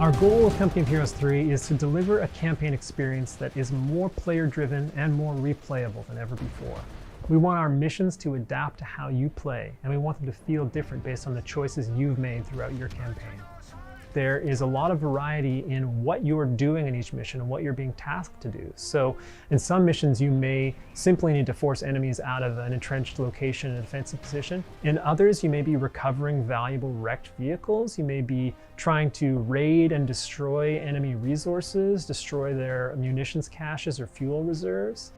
Our goal of Company of Heroes 3 is to deliver a campaign experience that is more player-driven and more replayable than ever before. We want our missions to adapt to how you play, and we want them to feel different based on the choices you've made throughout your campaign. There is a lot of variety in what you're doing in each mission and what you're being tasked to do. So in some missions, you may simply need to force enemies out of an entrenched location in a defensive position. In others, you may be recovering valuable wrecked vehicles. You may be trying to raid and destroy enemy resources, destroy their munitions caches or fuel reserves.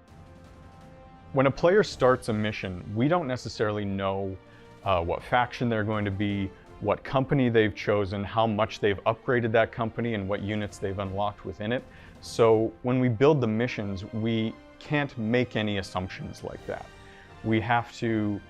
When a player starts a mission, we don't necessarily know what faction they're going to be, what company they've chosen, how much they've upgraded that company, and what units they've unlocked within it. So when we build the missions, we can't make any assumptions like that. We have to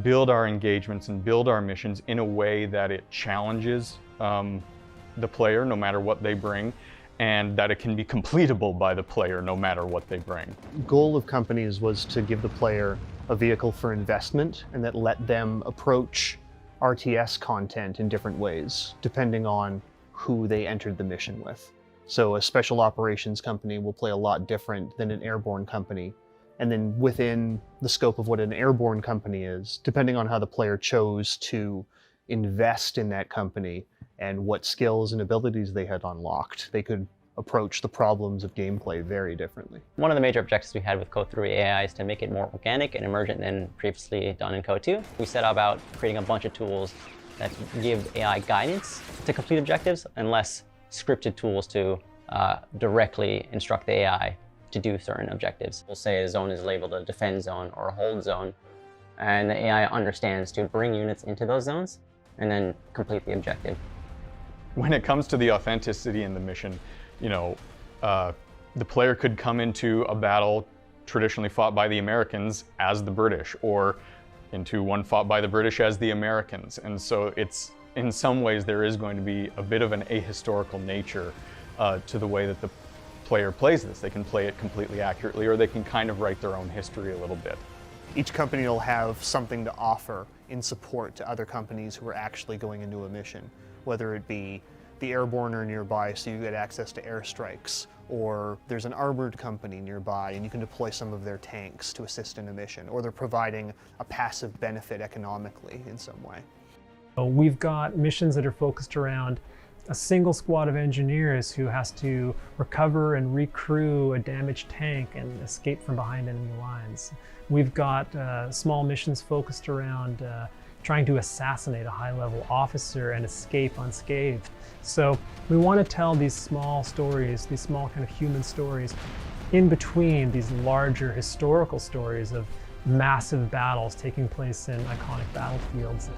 build our engagements and build our missions in a way that it challenges the player, no matter what they bring, and that it can be completable by the player, no matter what they bring. The goal of companies was to give the player a vehicle for investment and that let them approach RTS content in different ways, depending on who they entered the mission with. So a special operations company will play a lot different than an airborne company. And then within the scope of what an airborne company is, depending on how the player chose to invest in that company and what skills and abilities they had unlocked, they could approach the problems of gameplay very differently. One of the major objectives we had with Code 3 AI is to make it more organic and emergent than previously done in Code 2. We set about creating a bunch of tools that give AI guidance to complete objectives and less scripted tools to directly instruct the AI to do certain objectives. We'll say a zone is labeled a defend zone or a hold zone, and the AI understands to bring units into those zones and then complete the objective. When it comes to the authenticity in the mission, the player could come into a battle traditionally fought by the Americans as the British, or into one fought by the British as the Americans. And so it's, in some ways, there is going to be a bit of an ahistorical nature to the way that the player plays this. They can play it completely accurately, or they can kind of write their own history a little bit. Each company will have something to offer in support to other companies who are actually going into a mission, whether it be the airborne are nearby so you get access to airstrikes, or there's an armored company nearby and you can deploy some of their tanks to assist in a mission, or they're providing a passive benefit economically in some way. We've got missions that are focused around a single squad of engineers who has to recover and recrew a damaged tank and escape from behind enemy lines. We've got small missions focused around trying to assassinate a high-level officer and escape unscathed. So we want to tell these small stories, these small kind of human stories, in between these larger historical stories of massive battles taking place in iconic battlefields.